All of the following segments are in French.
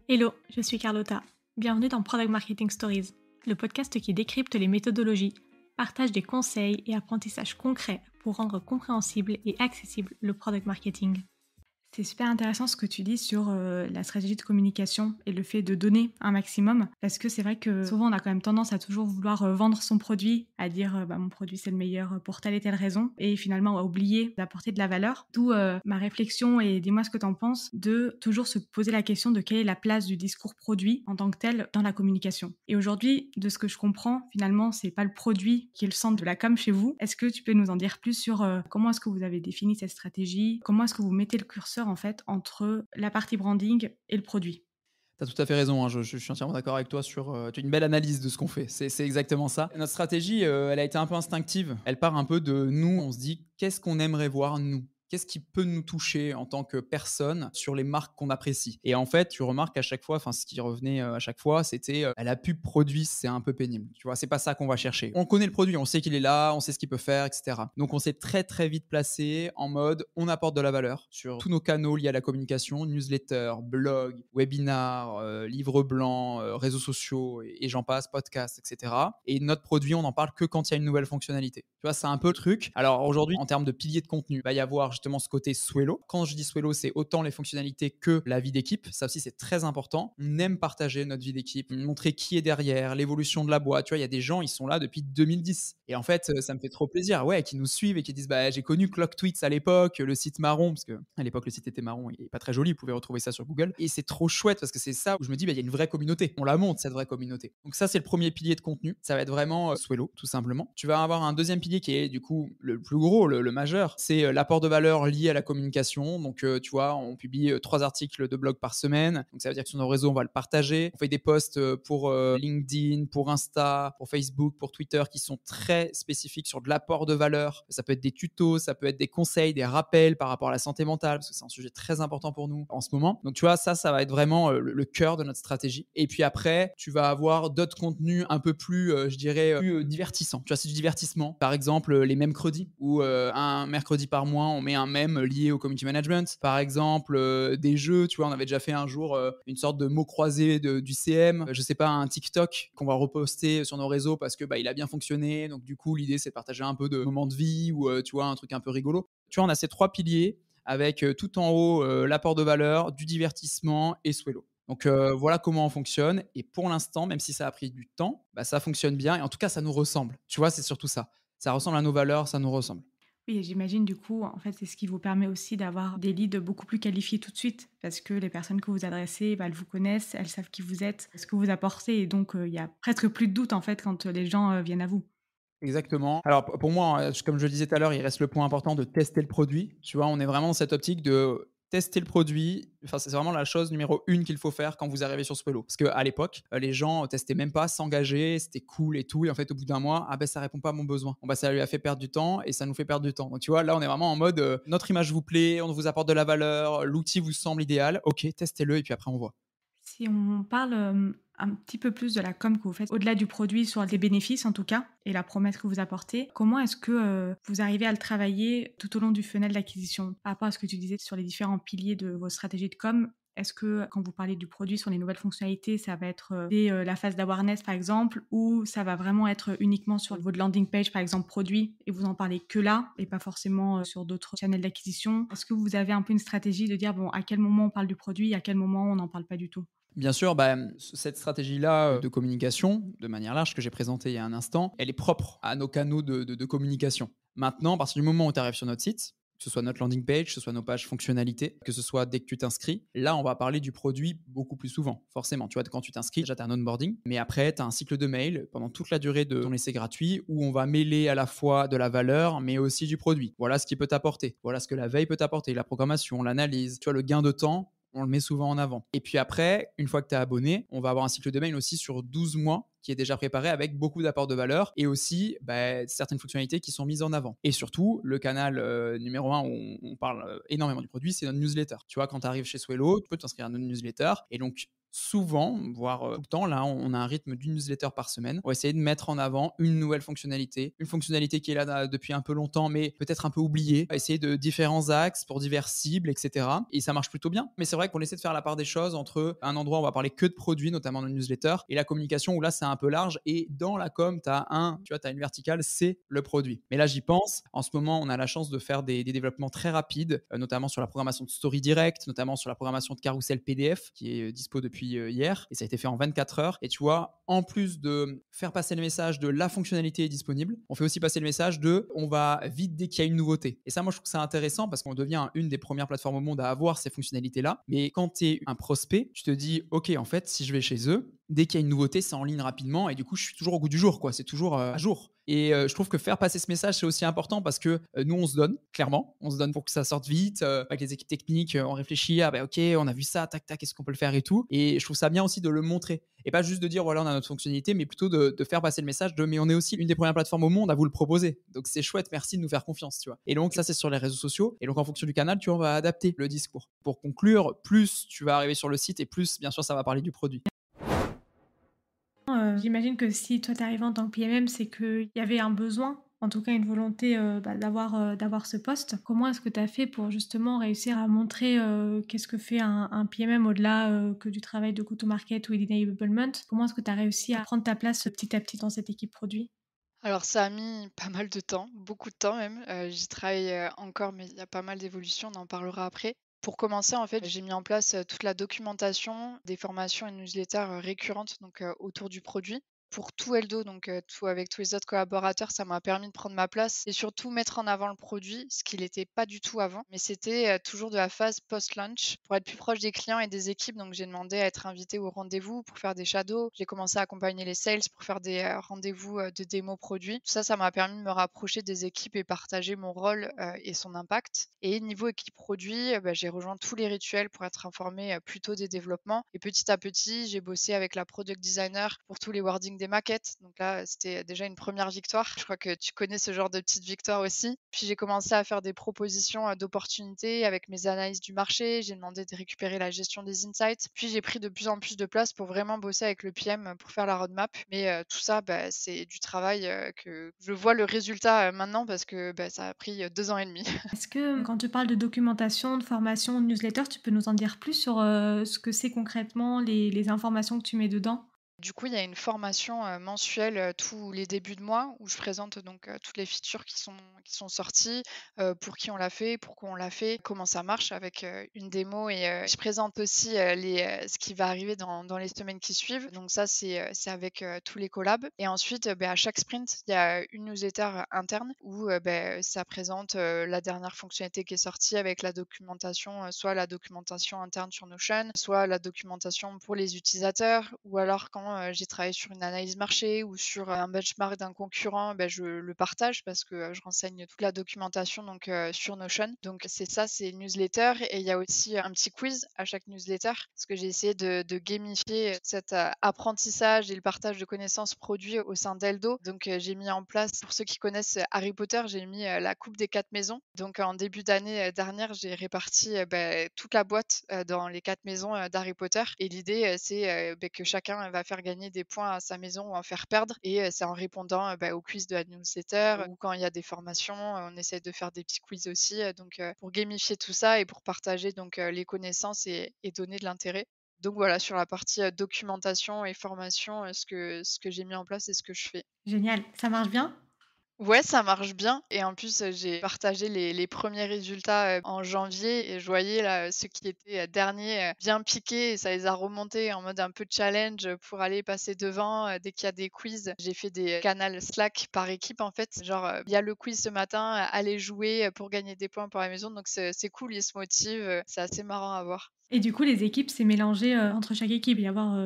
Hello, je suis Carlotta. Bienvenue dans Product Marketing Stories, le podcast qui décrypte les méthodologies, partage des conseils et apprentissages concrets pour rendre compréhensible et accessible le product marketing. C'est super intéressant ce que tu dis sur la stratégie de communication et le fait de donner un maximum, parce que c'est vrai que souvent on a quand même tendance à toujours vouloir vendre son produit, à dire mon produit c'est le meilleur pour telle et telle raison, et finalement on va oublier d'apporter de la valeur. D'où ma réflexion, et dis-moi ce que tu en penses, de toujours se poser la question de quelle est la place du discours produit en tant que tel dans la communication. Et aujourd'hui, de ce que je comprends, finalement c'est pas le produit qui est le centre de la com chez vous. Est-ce que tu peux nous en dire plus sur comment est-ce que vous avez défini cette stratégie, comment est-ce que vous mettez le curseur en fait entre la partie branding et le produit? Tu as tout à fait raison, hein, je suis entièrement d'accord avec toi sur, tu as une belle analyse de ce qu'on fait. C'est exactement ça. Notre stratégie, elle a été un peu instinctive. Elle part un peu de nous, on se dit: «Qu'est-ce qu'on aimerait voir nous? Qu'est-ce qui peut nous toucher en tant que personne sur les marques qu'on apprécie?» Et en fait, tu remarques à chaque fois, enfin ce qui revenait, à chaque fois, c'était, la pub produit, c'est un peu pénible, tu vois? C'est pas ça qu'on va chercher. On connaît le produit, on sait qu'il est là, on sait ce qu'il peut faire et cetera. Donc on s'est très, très vite placé en mode, on apporte de la valeur sur tous nos canaux liés à la communication, newsletter, blog, webinar, livre blanc, réseaux sociaux et j'en passe, podcast et cetera. Et notre produit, on n'en parle que quand il y a une nouvelle fonctionnalité. Tu vois, c'est un peu le truc. Alors aujourd'hui, en termes de piliers de contenu, il va y avoir justement ce côté Swello. Quand je dis Swello, c'est autant les fonctionnalités que la vie d'équipe. Ça aussi, c'est très important. On aime partager notre vie d'équipe, montrer qui est derrière, l'évolution de la boîte. Tu vois, il y a des gens, ils sont là depuis 2010. Et en fait, ça me fait trop plaisir, ouais, qui nous suivent et qui disent, bah, j'ai connu Clock Tweets à l'époque, le site marron, parce que à l'époque, le site était marron et pas très joli. Vous pouvez retrouver ça sur Google. Et c'est trop chouette parce que c'est ça où je me dis, bah, il y a une vraie communauté. On la monte, cette vraie communauté. Donc ça, c'est le premier pilier de contenu. Ça va être vraiment Swello, tout simplement. Tu vas avoir un deuxième pilier qui est du coup le plus gros, le majeur. C'est l'apport de valeur lié à la communication. Donc, tu vois, on publie 3 articles de blog par semaine. Donc, ça veut dire que sur nos réseaux, on va le partager. On fait des posts pour LinkedIn, pour Insta, pour Facebook, pour Twitter qui sont très spécifiques sur de l'apport de valeur. Ça peut être des tutos, ça peut être des conseils, des rappels par rapport à la santé mentale, parce que c'est un sujet très important pour nous en ce moment. Donc, tu vois, ça va être vraiment le cœur de notre stratégie. Et puis après, tu vas avoir d'autres contenus un peu plus, je dirais, plus divertissants. Tu vois, c'est du divertissement. Par exemple, les mercredis, où un mercredi par mois, on met un mème lié au community management. Par exemple, des jeux, tu vois, on avait déjà fait un jour une sorte de mot croisé du CM. Je sais pas, un TikTok qu'on va reposter sur nos réseaux parce que bah, il a bien fonctionné. Donc du coup, l'idée, c'est de partager un peu de moments de vie ou tu vois, un truc un peu rigolo. Tu vois, on a ces 3 piliers avec tout en haut l'apport de valeur, du divertissement et Swello. Donc voilà comment on fonctionne. Et pour l'instant, même si ça a pris du temps, bah, ça fonctionne bien. Et en tout cas, ça nous ressemble. Tu vois, c'est surtout ça. Ça ressemble à nos valeurs, ça nous ressemble. Oui, et j'imagine du coup, en fait, c'est ce qui vous permet aussi d'avoir des leads beaucoup plus qualifiés tout de suite, parce que les personnes que vous adressez, bah, elles vous connaissent, elles savent qui vous êtes, ce que vous apportez, et donc il y a presque plus de doute en fait quand les gens viennent à vous. Exactement. Alors pour moi, comme je le disais tout à l'heure, il reste le point important de tester le produit. Tu vois, on est vraiment dans cette optique de tester le produit. Enfin, c'est vraiment la chose numéro 1 qu'il faut faire quand vous arrivez sur Spello. Parce qu'à l'époque, les gens testaient même pas, s'engager, c'était cool et tout. Et en fait, au bout d'un mois, ah ben ça répond pas à mon besoin. Bon bah ça lui a fait perdre du temps et ça nous fait perdre du temps. Donc tu vois, là on est vraiment en mode notre image vous plaît, on vous apporte de la valeur, l'outil vous semble idéal. Ok, testez-le et puis après on voit. Si on parle un petit peu plus de la com que vous faites, au-delà du produit, sur les bénéfices en tout cas, et la promesse que vous apportez, comment est-ce que vous arrivez à le travailler tout au long du funnel d'acquisition? Par rapport à ce que tu disais sur les différents piliers de vos stratégies de com, est-ce que quand vous parlez du produit sur les nouvelles fonctionnalités, ça va être dès la phase d'awareness par exemple, ou ça va vraiment être uniquement sur votre landing page par exemple produit, et vous en parlez que là, et pas forcément sur d'autres channels d'acquisition? Est-ce que vous avez un peu une stratégie de dire, bon, à quel moment on parle du produit, à quel moment on n'en parle pas du tout? Bien sûr, bah, cette stratégie-là de communication, de manière large, que j'ai présentée il y a un instant, elle est propre à nos canaux de communication. Maintenant, à partir du moment où tu arrives sur notre site, que ce soit notre landing page, que ce soit nos pages fonctionnalités, que ce soit dès que tu t'inscris, là, on va parler du produit beaucoup plus souvent, forcément. Tu vois, quand tu t'inscris, déjà, tu as un onboarding, mais après, tu as un cycle de mail pendant toute la durée de ton essai gratuit où on va mêler à la fois de la valeur, mais aussi du produit. Voilà ce qui peut t'apporter. Voilà ce que la veille peut t'apporter, la programmation, l'analyse, tu vois, le gain de temps, on le met souvent en avant. Et puis après, une fois que tu es abonné, on va avoir un cycle de mail aussi sur 12 mois qui est déjà préparé avec beaucoup d'apports de valeur et aussi bah, certaines fonctionnalités qui sont mises en avant. Et surtout, le canal numéro 1 où on parle énormément du produit, c'est notre newsletter. Tu vois, quand tu arrives chez Swello, tu peux t'inscrire à notre newsletter et donc souvent, voire tout le temps, là, on a un rythme d'une newsletter par semaine. On va essayer de mettre en avant une nouvelle fonctionnalité, une fonctionnalité qui est là depuis un peu longtemps, mais peut-être un peu oubliée. On va essayer de différents axes pour diverses cibles, etc. Et ça marche plutôt bien. Mais c'est vrai qu'on essaie de faire la part des choses entre un endroit où on va parler que de produits, notamment dans une newsletter, et la communication où là, c'est un peu large. Et dans la com, tu as une verticale, c'est le produit. Mais là, j'y pense. En ce moment, on a la chance de faire des développements très rapides, notamment sur la programmation de story direct, notamment sur la programmation de carousel PDF, qui est dispo depuis hier. Et ça a été fait en 24 heures. Et tu vois, en plus de faire passer le message de la fonctionnalité est disponible, on fait aussi passer le message de on va vite dès qu'il y a une nouveauté. Et ça, moi, je trouve que c'est intéressant parce qu'on devient une des premières plateformes au monde à avoir ces fonctionnalités-là. Mais quand tu es un prospect, tu te dis, OK, en fait, si je vais chez eux, dès qu'il y a une nouveauté, c'est en ligne rapidement. Et du coup, je suis toujours au goût du jour, quoi. C'est toujours à jour. Et je trouve que faire passer ce message, c'est aussi important parce que nous, on se donne, clairement. On se donne pour que ça sorte vite. Avec les équipes techniques, on réfléchit, ah OK, on a vu ça, tac, tac, est-ce qu'on peut le faire et tout. Et je trouve ça bien aussi de le montrer. Et pas juste de dire, voilà, on a notre fonctionnalité, mais plutôt de faire passer le message de, mais on est aussi une des premières plateformes au monde à vous le proposer. Donc, c'est chouette, merci de nous faire confiance, tu vois. Et donc, ça, c'est sur les réseaux sociaux. Et donc, en fonction du canal, tu vois, on va adapter le discours. Pour conclure, plus tu vas arriver sur le site et plus, bien sûr, ça va parler du produit. J'imagine que si toi, tu es arrivé en tant que PMM, c'est qu'il y avait un besoin, en tout cas une volonté, d'avoir ce poste. Comment est-ce que tu as fait pour justement réussir à montrer, qu'est-ce que fait un PMM au-delà, que du travail de go-to-market ou d'enablement? Comment est-ce que tu as réussi à prendre ta place, petit à petit dans cette équipe produit? Alors ça a mis pas mal de temps, beaucoup de temps même. J'y travaille, encore, mais il y a pas mal d'évolutions, on en parlera après. Pour commencer, en fait, j'ai mis en place, toute la documentation, des formations et newsletters, récurrentes donc, autour du produit. Pour tout Eldo, donc, tout avec tous les autres collaborateurs, ça m'a permis de prendre ma place et surtout mettre en avant le produit, ce qui l'était pas du tout avant. Mais c'était, toujours de la phase post-launch pour être plus proche des clients et des équipes. Donc j'ai demandé à être invitée au rendez-vous pour faire des shadows. J'ai commencé à accompagner les sales pour faire des, rendez-vous, de démo produits. Tout ça, ça m'a permis de me rapprocher des équipes et partager mon rôle, et son impact. Et niveau équipe produit, j'ai rejoint tous les rituels pour être informée, plus tôt des développements et petit à petit, j'ai bossé avec la product designer pour tous les wordings des maquettes. Donc là, c'était déjà une première victoire. Je crois que tu connais ce genre de petites victoires aussi. Puis j'ai commencé à faire des propositions, d'opportunités avec mes analyses du marché. J'ai demandé de récupérer la gestion des insights. Puis j'ai pris de plus en plus de place pour vraiment bosser avec le PM, pour faire la roadmap. Mais, tout ça, c'est du travail, que je vois le résultat, maintenant parce que, ça a pris, 2 ans et demi. Est-ce que quand tu parles de documentation, de formation, de newsletter, tu peux nous en dire plus sur, ce que c'est concrètement, les informations que tu mets dedans? Du coup, il y a une formation, mensuelle, tous les débuts de mois où je présente donc, toutes les features qui sont sorties, pour qui on l'a fait, pourquoi on l'a fait, comment ça marche avec, une démo et je présente aussi, ce qui va arriver dans les semaines qui suivent. Donc ça, c'est avec, tous les collabs et ensuite, à chaque sprint, il y a une newsletter, interne où, ça présente, la dernière fonctionnalité qui est sortie avec la documentation, soit la documentation interne sur Notion, soit la documentation pour les utilisateurs ou alors quand j'ai travaillé sur une analyse marché ou sur un benchmark d'un concurrent, je le partage parce que, je renseigne toute la documentation donc sur Notion. Donc c'est ça, c'est une newsletter et il y a aussi un petit quiz à chaque newsletter parce que j'ai essayé de gamifier cet, apprentissage et le partage de connaissances produits au sein d'Eldo. Donc j'ai mis en place, pour ceux qui connaissent Harry Potter, j'ai mis, la coupe des 4 maisons. Donc en début d'année, dernière, j'ai réparti, toute la boîte, dans les 4 maisons, d'Harry Potter et l'idée, c'est, que chacun va faire gagner des points à sa maison ou en faire perdre et c'est en répondant, au quiz de la newsletter ou quand il y a des formations, on essaie de faire des petits quiz aussi, donc pour gamifier tout ça et pour partager donc les connaissances et donner de l'intérêt. Donc voilà, sur la partie, documentation et formation, ce que j'ai mis en place et ce que je fais. Génial, ça marche bien? Ouais, ça marche bien et en plus, j'ai partagé les premiers résultats, en janvier et je voyais là, ceux qui étaient, derniers, bien piqués et ça les a remontés en mode un peu challenge, pour aller passer devant, dès qu'il y a des quiz. J'ai fait des canals Slack par équipe en fait, genre, «Il y a le quiz ce matin, allez jouer, pour gagner des points pour la maison», donc c'est cool, ils se motivent, c'est assez marrant à voir. Et du coup, les équipes, c'est mélangé, entre chaque équipe. Il y avoir,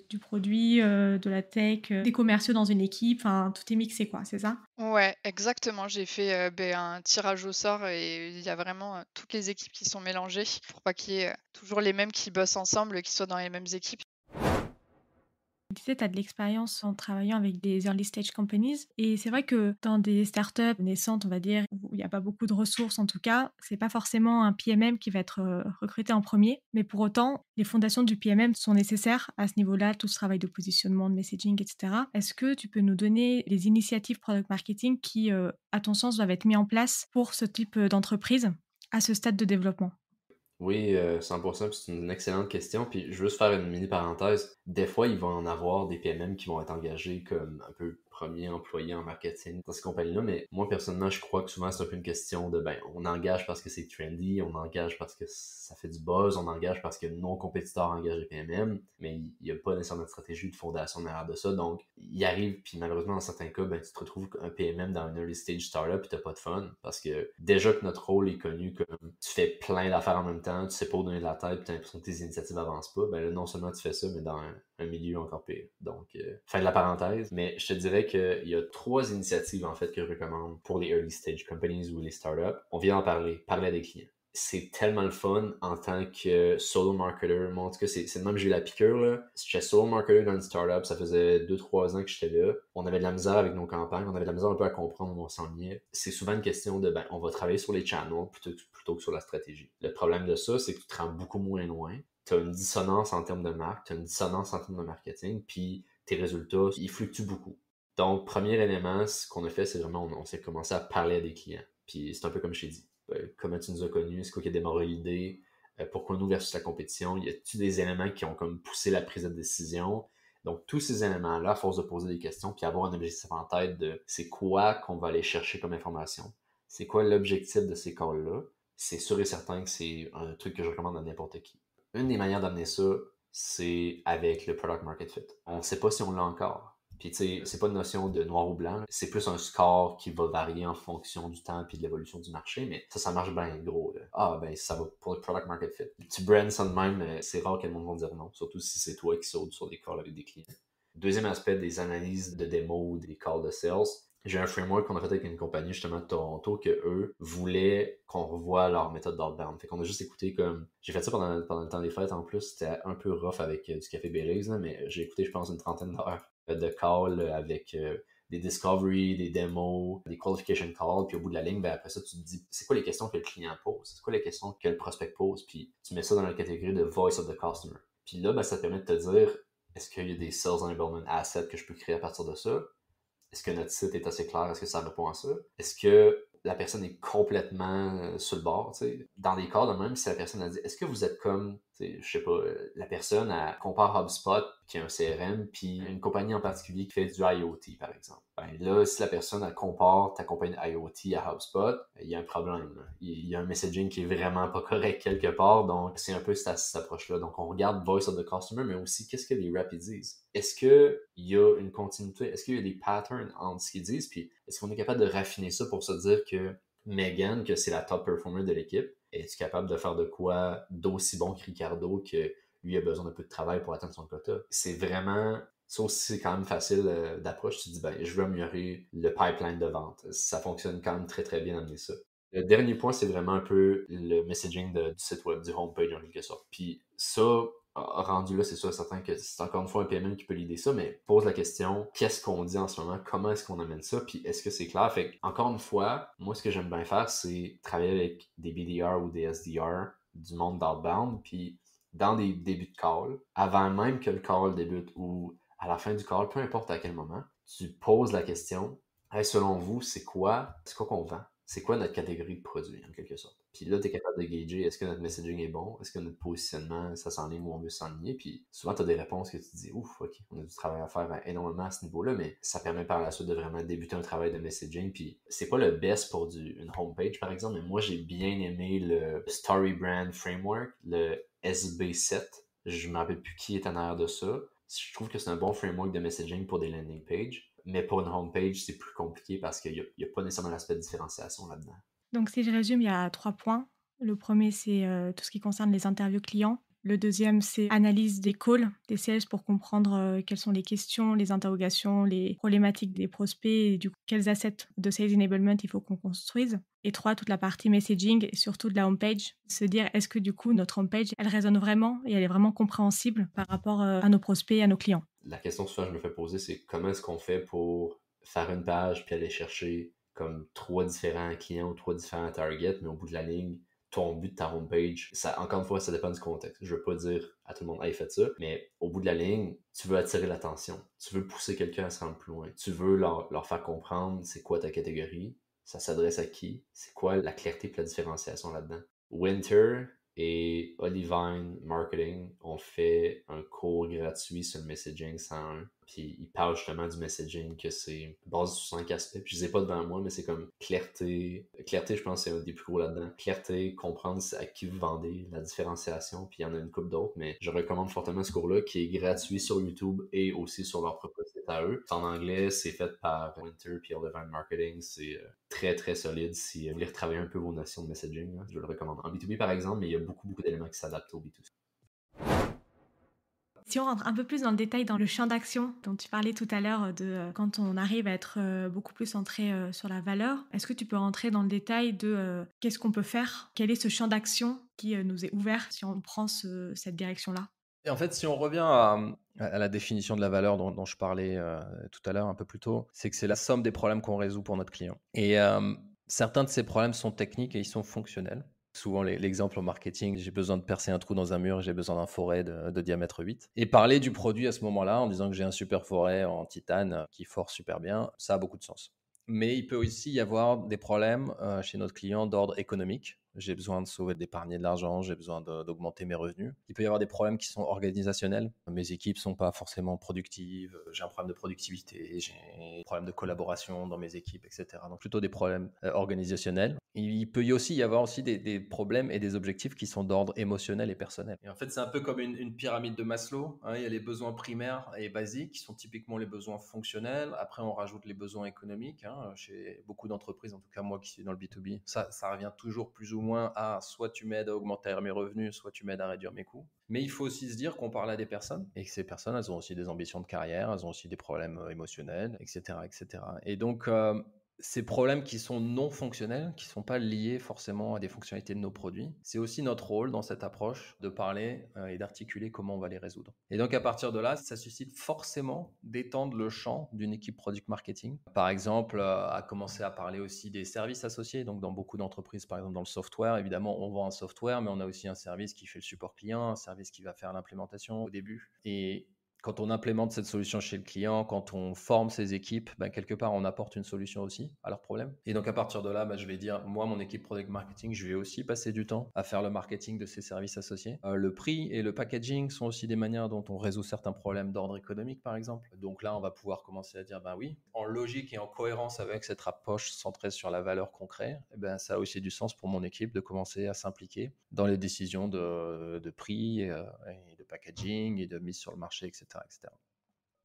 du produit, de la tech, des commerciaux dans une équipe, enfin tout est mixé quoi, c'est ça? Ouais, exactement. J'ai fait, un tirage au sort et il y a vraiment, toutes les équipes qui sont mélangées pour pas qu'il y ait, toujours les mêmes qui bossent ensemble, qui soient dans les mêmes équipes. disais, tu as de l'expérience en travaillant avec des early stage companies et c'est vrai que dans des startups naissantes, on va dire, où il y a pas beaucoup de ressources en tout cas, c'est pas forcément un PMM qui va être, recruté en premier. Mais pour autant, les fondations du PMM sont nécessaires à ce niveau-là, tout ce travail de positionnement, de messaging et cetera. Est-ce que tu peux nous donner les initiatives product marketing qui, à ton sens, doivent être mis en place pour ce type, d'entreprise à ce stade de développement? Oui, 100%, puis c'est une excellente question. Puis je veux juste faire une mini parenthèse. Des fois, il va en avoir des PMM qui vont être engagés comme un peu premier employé en marketing dans ces compagnies-là. Mais moi, personnellement, je crois que souvent, c'est un peu une question de, ben, on engage parce que c'est trendy, on engage parce que ça fait du buzz, on engage parce que nos compétiteurs engagent des PMM, mais il n'y a pas nécessairement de stratégie de fondation derrière de ça. Donc, il arrive, puis malheureusement, dans certains cas, ben, tu te retrouves un PMM dans une early stage startup et t'as pas de fun parce que déjà que notre rôle est connu comme tu fais plein d'affaires en même temps, tu sais pas où donner de la tête, puis t'as l'impression que tes initiatives avancent pas, ben là, non seulement tu fais ça, mais dans un milieu encore pire. Donc, fin de la parenthèse. Mais je te dirais qu'il y a 3 initiatives, en fait, que je recommande pour les early stage companies ou les startups. On vient d'en parler à des clients. C'est tellement le fun en tant que solo marketer. Moi, en tout cas, c'est le même que j'ai eu la piqûre, là. J'étais solo marketer dans une startup, ça faisait 2-3 ans que j'étais là. On avait de la misère avec nos campagnes, on avait de la misère un peu à comprendre où on s'ennuyait. C'est souvent une question de, ben, on va travailler sur les channels plutôt que sur la stratégie. Le problème de ça, c'est que tu te rends beaucoup moins loin. Tu as une dissonance en termes de marque, tu as une dissonance en termes de marketing, puis tes résultats, ils fluctuent beaucoup. Donc, premier élément, ce qu'on a fait, c'est vraiment, on s'est commencé à parler à des clients. Puis c'est un peu comme je t'ai dit. Comment tu nous as connus? C'est quoi qui a démarré l'idée? Pourquoi nous versus la compétition? Y a-t-il des éléments qui ont comme poussé la prise de décision? Donc, tous ces éléments-là, à force de poser des questions, puis avoir un objectif en tête de c'est quoi qu'on va aller chercher comme information? C'est quoi l'objectif de ces calls-là? C'est sûr et certain que c'est un truc que je recommande à n'importe qui. Une des manières d'amener ça, c'est avec le product market fit. On ne sait pas si on l'a encore. Puis, tu sais, c'est pas une notion de noir ou blanc. C'est plus un score qui va varier en fonction du temps puis de l'évolution du marché, mais ça marche bien gros. Là. Ah, ben, ça va pour le product market fit. Tu brands ça de même, c'est rare que le monde va dire non, surtout si c'est toi qui sautes sur des calls avec des clients. Deuxième aspect, des analyses de démo, des calls de sales. J'ai un framework qu'on a fait avec une compagnie justement de Toronto que eux voulaient qu'on revoie leur méthode d'outbound. Fait qu'on a juste écouté comme... J'ai fait ça pendant le temps des fêtes en plus. C'était un peu rough avec du café Baileys, là, mais j'ai écouté, je pense, une trentaine d'heures de calls avec des discovery, des démos, des qualification calls. Puis au bout de la ligne, ben après ça, tu te dis, c'est quoi les questions que le client pose? C'est quoi les questions que le prospect pose? Puis tu mets ça dans la catégorie de voice of the customer. Puis là, ben, ça te permet de te dire, est-ce qu'il y a des sales enablement assets que je peux créer à partir de ça? Est-ce que notre site est assez clair? Est-ce que ça répond à ça? Est-ce que la personne est complètement sur le bord? T'sais? Dans des cas de même, si la personne a dit est-ce que vous êtes comme, je sais pas, la personne elle compare HubSpot, qui est un CRM, puis une compagnie en particulier qui fait du IoT, par exemple. Ben là, si la personne elle compare ta compagnie IoT à HubSpot, il y a un problème. Là. Il y a un messaging qui est vraiment pas correct quelque part, donc c'est un peu cette approche-là. Donc on regarde Voice of the Customer, mais aussi qu'est-ce que les reps disent. Est-ce qu'il y a une continuité? Est-ce qu'il y a des patterns entre ce qu'ils disent? Puis est-ce qu'on est capable de raffiner ça pour se dire que Megan, que c'est la top performer de l'équipe, est-tu capable de faire de quoi d'aussi bon que Ricardo, que lui a besoin d'un peu de travail pour atteindre son quota? C'est vraiment... Ça aussi, c'est quand même facile d'approche. Tu te dis, ben, je veux améliorer le pipeline de vente. Ça fonctionne quand même très, très bien d'amener ça. Le dernier point, c'est vraiment un peu le messaging du site web, du homepage en quelque sorte. Puis ça, rendu là, c'est sûr certain que c'est encore une fois un PMM qui peut l'aider ça, mais pose la question, qu'est-ce qu'on dit en ce moment? Comment est-ce qu'on amène ça? Puis est-ce que c'est clair? Fait que, encore une fois, moi, ce que j'aime bien faire, c'est travailler avec des BDR ou des SDR du monde d'outbound, puis dans des débuts de call, avant même que le call débute ou à la fin du call, peu importe à quel moment, tu poses la question, hey, selon vous, c'est quoi qu'on vend? C'est quoi notre catégorie de produit, en quelque sorte? Puis là, tu es capable de gager, est-ce que notre messaging est bon? Est-ce que notre positionnement, ça s'enligne où on veut s'enligner? Puis souvent, tu as des réponses que tu te dis, ouf, ok, on a du travail à faire énormément à ce niveau-là, mais ça permet par la suite de vraiment débuter un travail de messaging. Puis c'est pas le best pour une homepage, par exemple, mais moi, j'ai bien aimé le Story Brand Framework, le SB7. Je me rappelle plus qui est en arrière de ça. Je trouve que c'est un bon framework de messaging pour des landing pages. Mais pour une homepage, c'est plus compliqué parce qu'il n'y a pas nécessairement l'aspect de différenciation là-dedans. Donc si je résume, il y a 3 points. Le premier, c'est, tout ce qui concerne les interviews clients. Le deuxième, c'est analyse des calls, des sales pour comprendre, quelles sont les questions, les interrogations, les problématiques des prospects et du coup, quels assets de sales enablement il faut qu'on construise. Et 3, toute la partie messaging et surtout de la homepage. Se dire, est-ce que du coup, notre homepage, elle résonne vraiment et elle est vraiment compréhensible par rapport à nos prospects et à nos clients? La question que souvent je me fais poser, c'est comment est-ce qu'on fait pour faire une page puis aller chercher comme 3 différents clients ou 3 différents targets, mais au bout de la ligne, ton but de ta homepage, ça, encore une fois, ça dépend du contexte. Je veux pas dire à tout le monde, hey, faites ça, mais au bout de la ligne, tu veux attirer l'attention. Tu veux pousser quelqu'un à se rendre plus loin. Tu veux leur faire comprendre c'est quoi ta catégorie, ça s'adresse à qui, c'est quoi la clarté et la différenciation là-dedans. Winter et Olivine Marketing ont fait un cours gratuit sur le messaging 101. Puis ils parlent justement du messaging, que c'est basé sur 5 aspects. Puis je les ai pas devant moi, mais c'est comme clarté. Clarté, je pense, c'est un des plus gros là-dedans. Clarté, comprendre à qui vous vendez, la différenciation. Puis il y en a une couple d'autres, mais je recommande fortement ce cours-là qui est gratuit sur YouTube et aussi sur leur propre site à eux. C'est en anglais, c'est fait par Winter puis Olivine Marketing. C'est très très solide si vous voulez retravailler un peu vos notions de messaging. Là, je le recommande. En B2B par exemple, mais il y a beaucoup d'éléments qui s'adaptent au B2C. Si on rentre un peu plus dans le détail, dans le champ d'action dont tu parlais tout à l'heure, de quand on arrive à être beaucoup plus centré sur la valeur, est-ce que tu peux rentrer dans le détail de qu'est-ce qu'on peut faire? Quel est ce champ d'action qui nous est ouvert si on prend cette direction-là? Et en fait, si on revient à la définition de la valeur dont je parlais tout à l'heure, un peu plus tôt, c'est que c'est la somme des problèmes qu'on résout pour notre client. Et certains de ces problèmes sont techniques et ils sont fonctionnels. Souvent, l'exemple au marketing, j'ai besoin de percer un trou dans un mur, j'ai besoin d'un forêt de diamètre 8. Et parler du produit à ce moment-là en disant que j'ai un super forêt en titane qui force super bien, ça a beaucoup de sens. Mais il peut aussi y avoir des problèmes chez notre client d'ordre économique. J'ai besoin de sauver, d'épargner de l'argent, j'ai besoin d'augmenter mes revenus. Il peut y avoir des problèmes qui sont organisationnels. Mes équipes sont pas forcément productives, j'ai un problème de productivité, j'ai un problème de collaboration dans mes équipes, etc. Donc plutôt des problèmes organisationnels. Il peut y aussi y avoir aussi des problèmes et des objectifs qui sont d'ordre émotionnel et personnel. Et en fait, c'est un peu comme une pyramide de Maslow. Hein. Il y a les besoins primaires et basiques qui sont typiquement les besoins fonctionnels. Après, on rajoute les besoins économiques. Hein. Chez beaucoup d'entreprises, en tout cas moi qui suis dans le B2B, ça revient toujours plus ou moins à soit tu m'aides à augmenter mes revenus, soit tu m'aides à réduire mes coûts. Mais il faut aussi se dire qu'on parle à des personnes et que ces personnes, elles ont aussi des ambitions de carrière, elles ont aussi des problèmes émotionnels, etc., etc. Et donc, ces problèmes qui sont non fonctionnels, qui ne sont pas liés forcément à des fonctionnalités de nos produits, c'est aussi notre rôle dans cette approche de parler et d'articuler comment on va les résoudre. Et donc à partir de là, ça suscite forcément d'étendre le champ d'une équipe product marketing. Par exemple, à commencer à parler aussi des services associés. Donc dans beaucoup d'entreprises, par exemple dans le software, évidemment on vend un software, mais on a aussi un service qui fait le support client, un service qui va faire l'implémentation au début. Et quand on implémente cette solution chez le client, quand on forme ses équipes, quelque part, on apporte une solution aussi à leurs problèmes. Et donc, à partir de là, je vais dire, moi, mon équipe product marketing, je vais aussi passer du temps à faire le marketing de ces services associés. Le prix et le packaging sont aussi des manières dont on résout certains problèmes d'ordre économique, par exemple. Donc là, on va pouvoir commencer à dire, oui, en logique et en cohérence avec cette approche centrée sur la valeur qu'on crée, ça a aussi du sens pour mon équipe de commencer à s'impliquer dans les décisions de prix et de packaging et de mise sur le marché, etc. etc.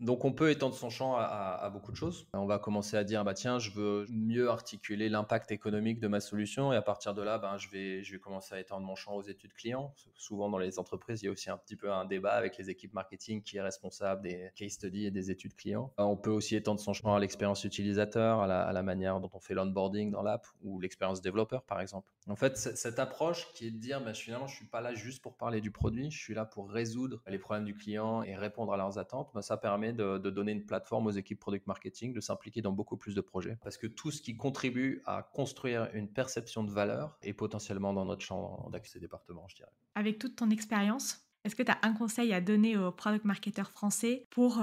Donc, on peut étendre son champ à beaucoup de choses. On va commencer à dire, tiens, je veux mieux articuler l'impact économique de ma solution. Et à partir de là, je vais commencer à étendre mon champ aux études clients. Souvent, dans les entreprises, il y a aussi un petit peu un débat avec les équipes marketing qui est responsable des case studies et des études clients. On peut aussi étendre son champ à l'expérience utilisateur, à la manière dont on fait l'onboarding dans l'app ou l'expérience développeur, par exemple. En fait, cette approche qui est de dire, finalement, je ne suis pas là juste pour parler du produit, je suis là pour résoudre les problèmes du client et répondre à leurs attentes. Ça permet de donner une plateforme aux équipes product marketing, de s'impliquer dans beaucoup plus de projets. Parce que tout ce qui contribue à construire une perception de valeur est potentiellement dans notre champ d'accès département, je dirais. Avec toute ton expérience, est-ce que tu as un conseil à donner aux product marketeurs français pour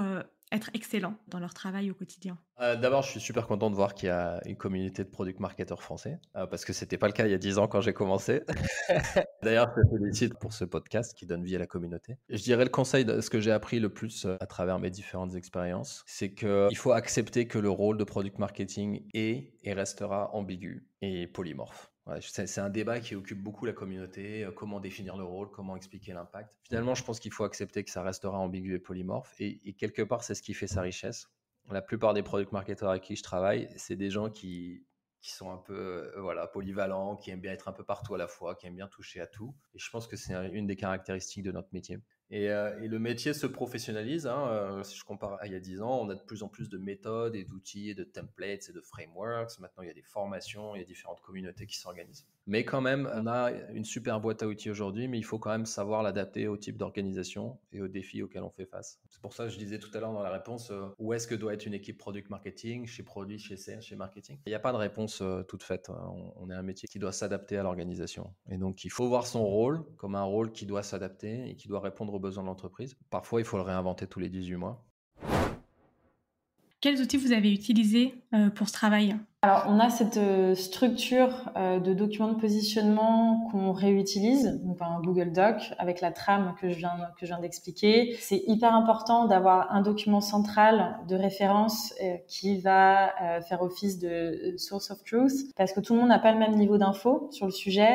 être excellents dans leur travail au quotidien? D'abord, je suis super content de voir qu'il y a une communauté de product marketeurs français, parce que c'était pas le cas il y a 10 ans quand j'ai commencé. D'ailleurs, je te félicite pour ce podcast qui donne vie à la communauté. Je dirais le conseil, ce que j'ai appris le plus à travers mes différentes expériences, c'est qu'il faut accepter que le rôle de product marketing est et restera ambigu et polymorphe. Ouais, c'est un débat qui occupe beaucoup la communauté, comment définir le rôle, comment expliquer l'impact. Finalement, je pense qu'il faut accepter que ça restera ambigu et polymorphe, et quelque part, c'est ce qui fait sa richesse. La plupart des product marketeurs avec qui je travaille, c'est des gens qui sont un peu polyvalents, qui aiment bien être un peu partout à la fois, qui aiment bien toucher à tout. Et je pense que c'est une des caractéristiques de notre métier. Et le métier se professionnalise. Si je compare à il y a 10 ans, on a de plus en plus de méthodes et d'outils, et de templates et de frameworks. Maintenant, il y a des formations, il y a différentes communautés qui s'organisent. Mais quand même, on a une super boîte à outils aujourd'hui, mais il faut quand même savoir l'adapter au type d'organisation et aux défis auxquels on fait face. C'est pour ça que je disais tout à l'heure dans la réponse, où est-ce que doit être une équipe product marketing, chez produit, chez sales, chez marketing. Il n'y a pas de réponse toute faite. On est un métier qui doit s'adapter à l'organisation. Et donc, il faut voir son rôle comme un rôle qui doit s'adapter et qui doit répondre aux besoins de l'entreprise. Parfois, il faut le réinventer tous les 18 mois. Quels outils vous avez utilisés pour ce travail ? Alors, on a cette structure de documents de positionnement qu'on réutilise, donc un Google Doc avec la trame que je viens d'expliquer. C'est hyper important d'avoir un document central de référence qui va faire office de source of truth, parce que tout le monde n'a pas le même niveau d'info sur le sujet.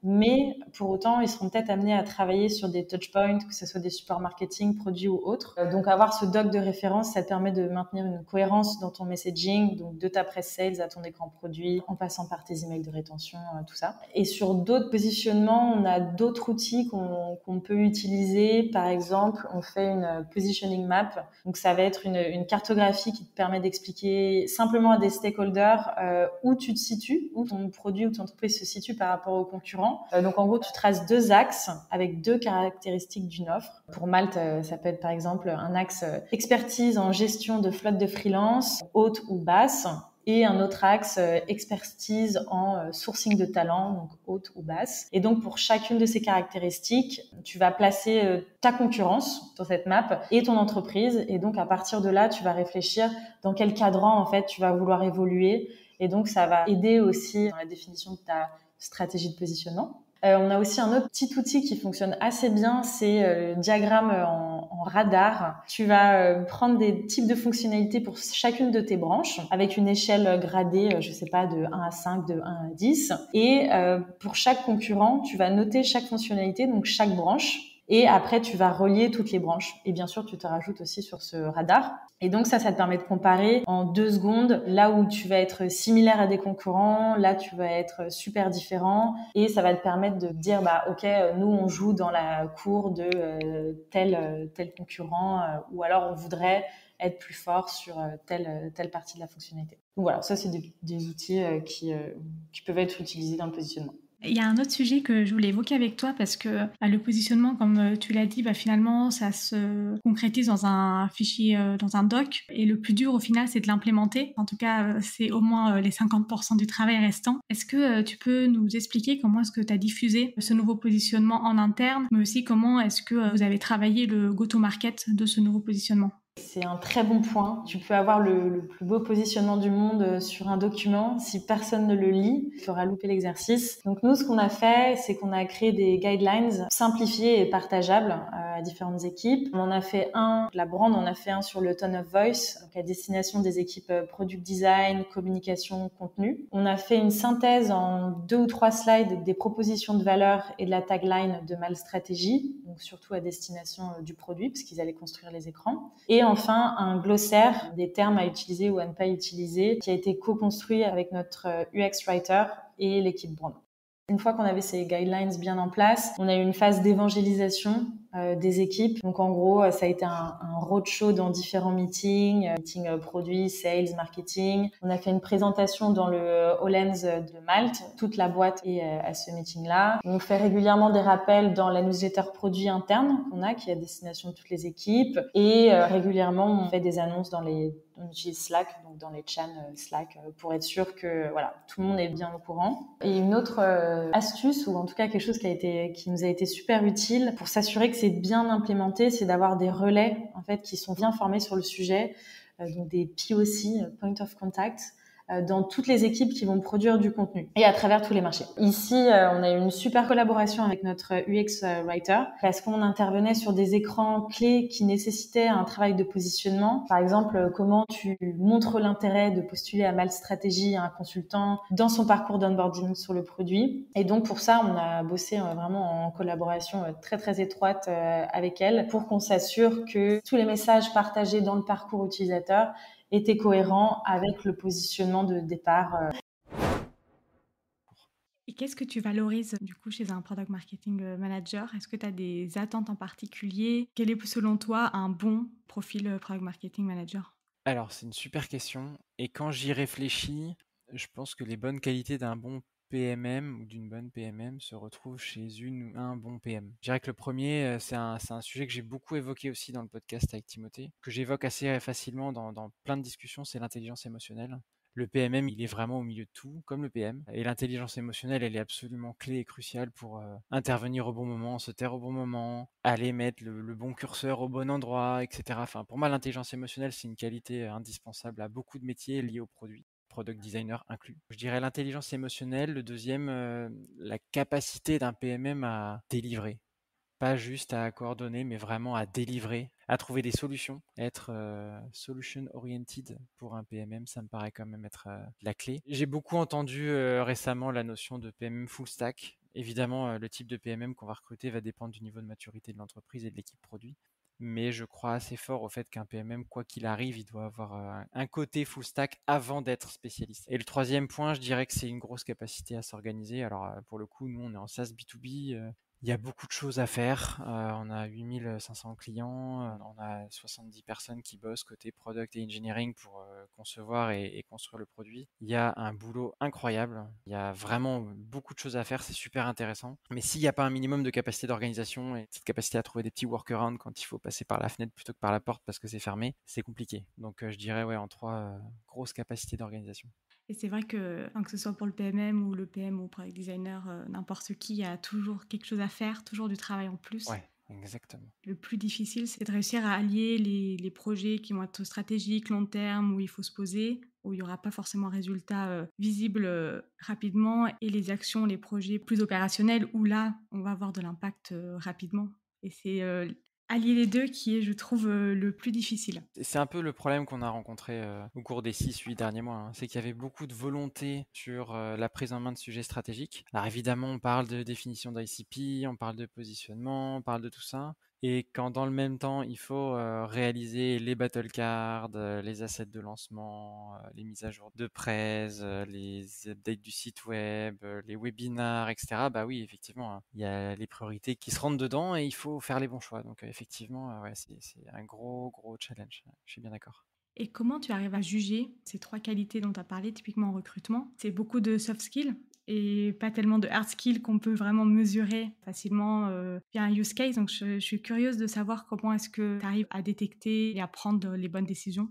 Mais pour autant, ils seront peut-être amenés à travailler sur des touchpoints, que ce soit des supports marketing, produits ou autres. Donc avoir ce doc de référence, ça te permet de maintenir une cohérence dans ton messaging, donc de ta presse sales à ton écran produit, en passant par tes emails de rétention, tout ça. Et sur d'autres positionnements, on a d'autres outils qu'on peut utiliser. Par exemple, on fait une positioning map. Donc ça va être une cartographie qui te permet d'expliquer simplement à des stakeholders où tu te situes, où ton produit ou ton entreprise se situe par rapport aux concurrents. Donc en gros, tu traces 2 axes avec 2 caractéristiques d'une offre. Pour Malte, ça peut être par exemple un axe expertise en gestion de flotte de freelance, haute ou basse, et un autre axe expertise en sourcing de talent, donc haute ou basse. Et donc pour chacune de ces caractéristiques, tu vas placer ta concurrence dans cette map et ton entreprise. Et donc à partir de là, tu vas réfléchir dans quel cadran en fait tu vas vouloir évoluer. Et donc ça va aider aussi dans la définition de ta stratégie de positionnement. On a aussi un autre petit outil qui fonctionne assez bien, c'est le diagramme en radar. Tu vas prendre des types de fonctionnalités pour chacune de tes branches avec une échelle gradée, je sais pas, de 1 à 5, de 1 à 10. Et pour chaque concurrent, tu vas noter chaque fonctionnalité, donc chaque branche. Et après, tu vas relier toutes les branches. Et bien sûr, tu te rajoutes aussi sur ce radar. Et donc ça te permet de comparer en 2 secondes là où tu vas être similaire à des concurrents, là tu vas être super différent. Et ça va te permettre de dire, ok, nous on joue dans la cour de tel concurrent ou alors on voudrait être plus fort sur telle partie de la fonctionnalité. Donc voilà, ça c'est des outils qui peuvent être utilisés dans le positionnement. Il y a un autre sujet que je voulais évoquer avec toi parce que le positionnement, comme tu l'as dit, finalement, ça se concrétise dans un fichier, dans un doc. Et le plus dur, au final, c'est de l'implémenter. En tout cas, c'est au moins les 50% du travail restant. Est-ce que tu peux nous expliquer comment est-ce que tu as diffusé ce nouveau positionnement en interne, mais aussi comment est-ce que vous avez travaillé le go-to-market de ce nouveau positionnement ? C'est un très bon point. Tu peux avoir le plus beau positionnement du monde sur un document. Si personne ne le lit, il faudra louper l'exercice. Donc nous, ce qu'on a fait, c'est qu'on a créé des guidelines simplifiés et partageables à différentes équipes. On en a fait la brand en a fait un sur le tone of voice, donc à destination des équipes product design, communication, contenu. On a fait une synthèse en 2 ou 3 slides des propositions de valeur et de la tagline de Malte Stratégie, donc surtout à destination du produit, parce qu'ils allaient construire les écrans. Et enfin, un glossaire des termes à utiliser ou à ne pas utiliser qui a été co-construit avec notre UX writer et l'équipe brand. Une fois qu'on avait ces guidelines bien en place, on a eu une phase d'évangélisation des équipes. Donc en gros, ça a été un roadshow dans différents meetings, produits, sales, marketing. On a fait une présentation dans le Hollands de Malte. Toute la boîte est à ce meeting-là. On fait régulièrement des rappels dans la newsletter produit interne qu'on a, qui est à destination de toutes les équipes. Et régulièrement, on fait des annonces on utilise Slack, donc dans les channels Slack, pour être sûr que tout le monde est bien au courant. Et une autre astuce, ou en tout cas quelque chose qui nous a été super utile pour s'assurer que c'est bien implémenté, c'est d'avoir des relais en fait qui sont bien formés sur le sujet, donc des POC, Point of Contact, dans toutes les équipes qui vont produire du contenu et à travers tous les marchés. Ici, on a eu une super collaboration avec notre UX writer parce qu'on intervenait sur des écrans clés qui nécessitaient un travail de positionnement. Par exemple, comment tu montres l'intérêt de postuler à Malte Stratégie à un consultant dans son parcours d'onboarding sur le produit. Et donc pour ça, on a bossé vraiment en collaboration très très étroite avec elle pour qu'on s'assure que tous les messages partagés dans le parcours utilisateur était cohérent avec le positionnement de départ. Et qu'est-ce que tu valorises du coup chez un product marketing manager? Est-ce que tu as des attentes en particulier? Quel est selon toi un bon profil product marketing manager? Alors, c'est une super question. Et quand j'y réfléchis, je pense que les bonnes qualités d'un bon PMM ou d'une bonne PMM se retrouvent chez une ou un bon PM. Je dirais que le premier, c'est un sujet que j'ai beaucoup évoqué aussi dans le podcast avec Timothée, que j'évoque assez facilement dans plein de discussions, c'est l'intelligence émotionnelle. Le PMM, il est vraiment au milieu de tout, comme le PM. Et l'intelligence émotionnelle, elle est absolument clé et cruciale pour intervenir au bon moment, se taire au bon moment, aller mettre le bon curseur au bon endroit, etc. Enfin, pour moi, l'intelligence émotionnelle, c'est une qualité indispensable à beaucoup de métiers liés au produit, product designer inclus. Je dirais l'intelligence émotionnelle. Le deuxième, la capacité d'un PMM à délivrer. Pas juste à coordonner, mais vraiment à délivrer, à trouver des solutions. Être solution oriented pour un PMM, ça me paraît quand même être la clé. J'ai beaucoup entendu récemment la notion de PMM full stack. Évidemment, le type de PMM qu'on va recruter va dépendre du niveau de maturité de l'entreprise et de l'équipe produit. Mais je crois assez fort au fait qu'un PMM, quoi qu'il arrive, il doit avoir un côté full stack avant d'être spécialiste. Et le troisième point, je dirais que c'est une grosse capacité à s'organiser. Alors, pour le coup, nous, on est en SaaS B2B. Il y a beaucoup de choses à faire. On a 8500 clients, on a 70 personnes qui bossent côté product et engineering pour concevoir et construire le produit. Il y a un boulot incroyable. Il y a vraiment beaucoup de choses à faire. C'est super intéressant. Mais s'il n'y a pas un minimum de capacité d'organisation et cette capacité à trouver des petits workarounds quand il faut passer par la fenêtre plutôt que par la porte parce que c'est fermé, c'est compliqué. Donc je dirais ouais en trois grosses capacités d'organisation. Et c'est vrai que ce soit pour le PMM ou le PM ou le product designer, n'importe qui, il y a toujours quelque chose à faire, toujours du travail en plus. Ouais, exactement. Le plus difficile, c'est de réussir à allier les projets qui vont être stratégiques, long terme, où il faut se poser, où il n'y aura pas forcément un résultat visible rapidement, et les actions, les projets plus opérationnels, où là, on va avoir de l'impact rapidement. Et c'est allier les deux qui est, je trouve, le plus difficile. C'est un peu le problème qu'on a rencontré au cours des 6-8 derniers mois, hein. C'est qu'il y avait beaucoup de volonté sur la prise en main de sujets stratégiques. Alors évidemment, on parle de définition d'ICP, on parle de positionnement, on parle de tout ça. Et quand dans le même temps, il faut réaliser les battle cards, les assets de lancement, les mises à jour de presse, les updates du site web, les webinars, etc. Bah oui, effectivement, hein, il y a les priorités qui se rentrent dedans et il faut faire les bons choix. Donc effectivement, ouais, c'est un gros challenge. Je suis bien d'accord. Et comment tu arrives à juger ces trois qualités dont tu as parlé, typiquement en recrutement? C'est beaucoup de soft skills et pas tellement de hard skills qu'on peut vraiment mesurer facilement via un use case. Donc, je suis curieuse de savoir comment est-ce que tu arrives à détecter et à prendre les bonnes décisions.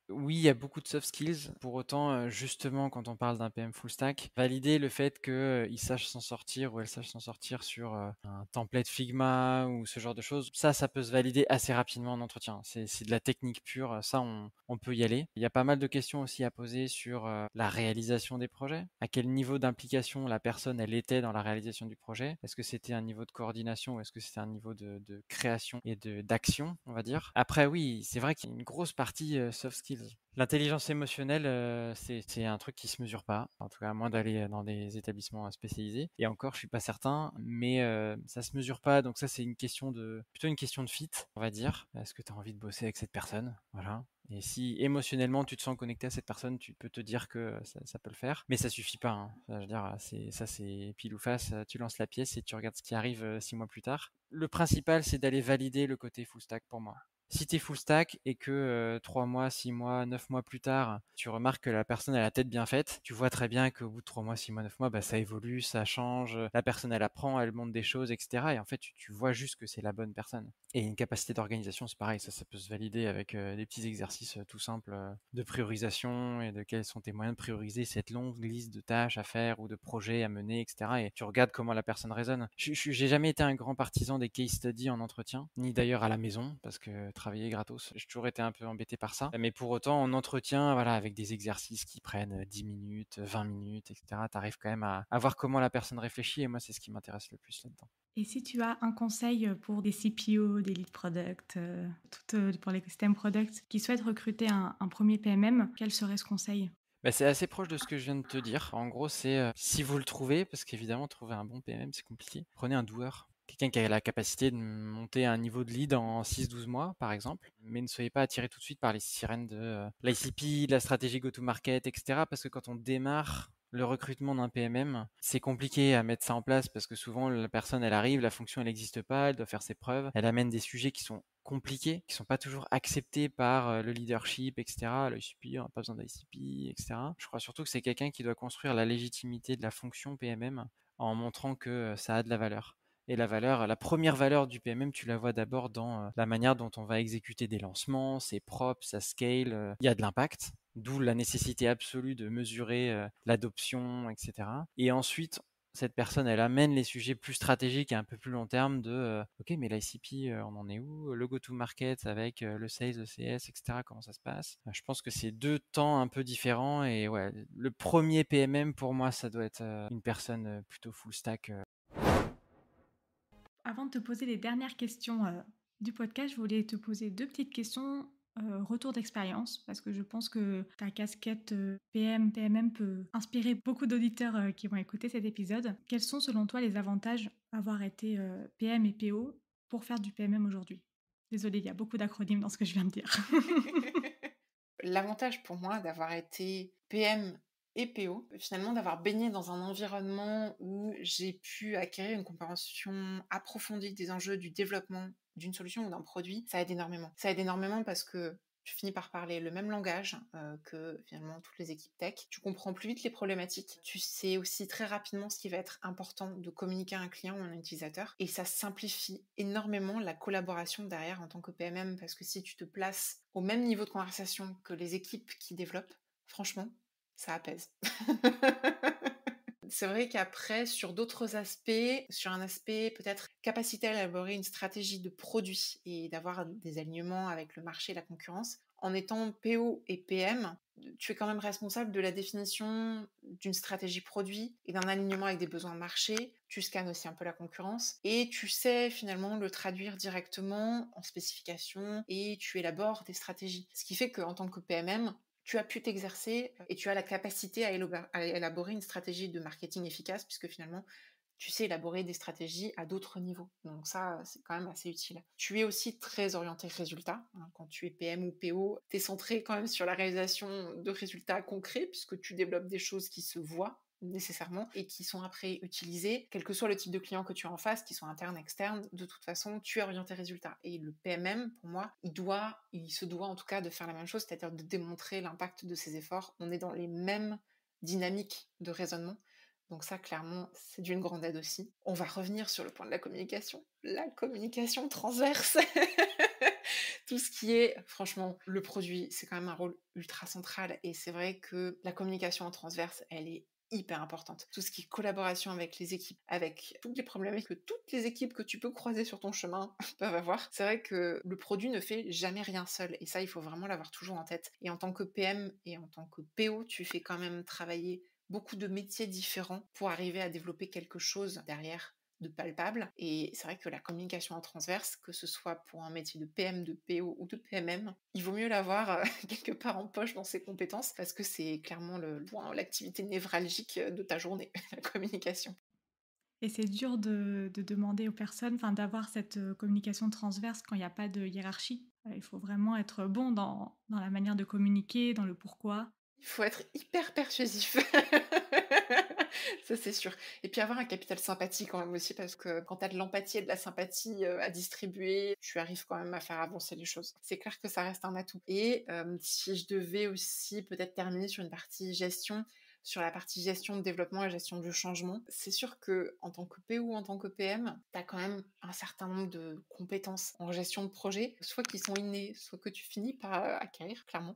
Oui, il y a beaucoup de soft skills. Pour autant, justement, quand on parle d'un PM full stack, valider le fait qu'il sache s'en sortir ou elle sache s'en sortir sur un template Figma ou ce genre de choses, ça peut se valider assez rapidement en entretien. C'est de la technique pure, ça, on peut y aller. Il y a pas mal de questions aussi à poser sur la réalisation des projets. À quel niveau d'implication la personne, elle était dans la réalisation du projet? Est-ce que c'était un niveau de coordination ou est-ce que c'était un niveau de création et d'action, on va dire? Après, oui, c'est vrai qu'il y a une grosse partie soft skills. L'intelligence émotionnelle, c'est un truc qui se mesure pas. En tout cas, à moins d'aller dans des établissements spécialisés. Et encore, je suis pas certain, mais ça se mesure pas. Donc ça, c'est plutôt une question de fit, on va dire. Est-ce que tu as envie de bosser avec cette personne? Voilà. Et si émotionnellement tu te sens connecté à cette personne, tu peux te dire que ça peut le faire. Mais ça suffit pas, hein. Je veux dire, c'est pile ou face. Tu lances la pièce et tu regardes ce qui arrive 6 mois plus tard. Le principal, c'est d'aller valider le côté full stack pour moi. Si tu es full stack et que 3 mois, 6 mois, 9 mois plus tard, tu remarques que la personne a la tête bien faite, tu vois très bien qu'au bout de 3 mois, 6 mois, 9 mois, bah, ça évolue, ça change, la personne elle apprend, elle montre des choses, etc. Et en fait, tu vois juste que c'est la bonne personne. Et une capacité d'organisation, c'est pareil, ça peut se valider avec des petits exercices tout simples de priorisation et de quels sont tes moyens de prioriser cette longue liste de tâches à faire ou de projets à mener, etc. Et tu regardes comment la personne raisonne. J'ai jamais été un grand partisan des case studies en entretien, ni d'ailleurs à la maison, parce que travailler gratos, j'ai toujours été un peu embêté par ça. Mais pour autant, en entretien, voilà, avec des exercices qui prennent 10 minutes, 20 minutes, etc., t'arrives quand même à voir comment la personne réfléchit, et moi, c'est ce qui m'intéresse le plus là-dedans. Et si tu as un conseil pour des CPO, des lead product, pour l'écosystème product, qui souhaitent recruter un premier PMM, quel serait ce conseil? Bah, c'est assez proche de ce que je viens de te dire. En gros, c'est si vous le trouvez, parce qu'évidemment, trouver un bon PMM, c'est compliqué, prenez un doueur. Quelqu'un qui a la capacité de monter un niveau de lead en 6-12 mois, par exemple. Mais ne soyez pas attiré tout de suite par les sirènes de l'ICP, de la stratégie go-to-market, etc. Parce que quand on démarre Le recrutement d'un PMM, c'est compliqué à mettre ça en place parce que souvent la personne elle arrive, la fonction elle n'existe pas, elle doit faire ses preuves, elle amène des sujets qui sont compliqués, qui sont pas toujours acceptés par le leadership, etc. Le ICP, on n'a pas besoin d'ICP, etc. Je crois surtout que c'est quelqu'un qui doit construire la légitimité de la fonction PMM en montrant que ça a de la valeur. Et la valeur, la première valeur du PMM, tu la vois d'abord dans la manière dont on va exécuter des lancements, c'est propre, ça scale, il y a de l'impact, d'où la nécessité absolue de mesurer l'adoption, etc. Et ensuite, cette personne, elle amène les sujets plus stratégiques et un peu plus long terme de OK, mais l'ICP, on en est où? Le go-to-market avec le sales, le CS, etc. Comment ça se passe? Je pense que c'est deux temps un peu différents et ouais, le premier PMM pour moi, ça doit être une personne plutôt full stack. Avant de te poser les dernières questions du podcast, je voulais te poser 2 petites questions retour d'expérience parce que je pense que ta casquette PM, PMM peut inspirer beaucoup d'auditeurs qui vont écouter cet épisode. Quels sont selon toi les avantages d'avoir été PM et PO pour faire du PMM aujourd'hui? Désolée, il y a beaucoup d'acronymes dans ce que je viens de dire. L'avantage pour moi d'avoir été PM et PO, finalement d'avoir baigné dans un environnement où j'ai pu acquérir une compréhension approfondie des enjeux du développement d'une solution ou d'un produit, ça aide énormément. Ça aide énormément parce que tu finis par parler le même langage que finalement toutes les équipes tech. Tu comprends plus vite les problématiques. Tu sais aussi très rapidement ce qui va être important de communiquer à un client ou à un utilisateur. Et ça simplifie énormément la collaboration derrière en tant que PMM parce que si tu te places au même niveau de conversation que les équipes qui développent, franchement, ça apaise. C'est vrai qu'après, sur d'autres aspects, sur un aspect peut-être capacité à élaborer une stratégie de produit et d'avoir des alignements avec le marché et la concurrence, en étant PO et PM, tu es quand même responsable de la définition d'une stratégie produit et d'un alignement avec des besoins de marché. Tu scannes aussi un peu la concurrence et tu sais finalement le traduire directement en spécification et tu élabores des stratégies. Ce qui fait qu'en tant que PMM, tu as pu t'exercer et tu as la capacité à élaborer une stratégie de marketing efficace puisque finalement, tu sais élaborer des stratégies à d'autres niveaux. Donc ça, c'est quand même assez utile. Tu es aussi très orienté résultat. Quand tu es PM ou PO, tu es centré quand même sur la réalisation de résultats concrets puisque tu développes des choses qui se voient nécessairement et qui sont après utilisées, quel que soit le type de client que tu as en face, qu'ils soient internes, externes, de toute façon, tu es orienté résultat. Et le PMM, pour moi, il se doit en tout cas de faire la même chose, c'est-à-dire de démontrer l'impact de ses efforts. On est dans les mêmes dynamiques de raisonnement. Donc ça, clairement, c'est d'une grande aide aussi. On va revenir sur le point de la communication. La communication transverse. Tout ce qui est, franchement, le produit, c'est quand même un rôle ultra central. Et c'est vrai que la communication en transverse, elle est hyper importante. Tout ce qui est collaboration avec les équipes, avec toutes les problématiques que toutes les équipes que tu peux croiser sur ton chemin peuvent avoir. C'est vrai que le produit ne fait jamais rien seul. Et ça, il faut vraiment l'avoir toujours en tête. Et en tant que PM et en tant que PO, tu fais quand même travailler beaucoup de métiers différents pour arriver à développer quelque chose derrière de palpable. Et c'est vrai que la communication en transverse, que ce soit pour un métier de PM, de PO ou de PMM, il vaut mieux l'avoir quelque part en poche dans ses compétences parce que c'est clairement l'activité névralgique de ta journée, la communication. Et c'est dur de demander aux personnes, enfin, d'avoir cette communication transverse quand il n'y a pas de hiérarchie. Il faut vraiment être bon dans la manière de communiquer, dans le pourquoi. Il faut être hyper persuasif. Ça, c'est sûr. Et puis avoir un capital sympathie quand même aussi, parce que quand tu as de l'empathie et de la sympathie à distribuer, tu arrives quand même à faire avancer les choses. C'est clair que ça reste un atout. Et si je devais aussi peut-être terminer sur une partie gestion, sur la partie gestion de développement et gestion du changement, c'est sûr que en tant que PO ou en tant que PM, tu as quand même un certain nombre de compétences en gestion de projet, soit qui sont innées, soit que tu finis par acquérir, clairement.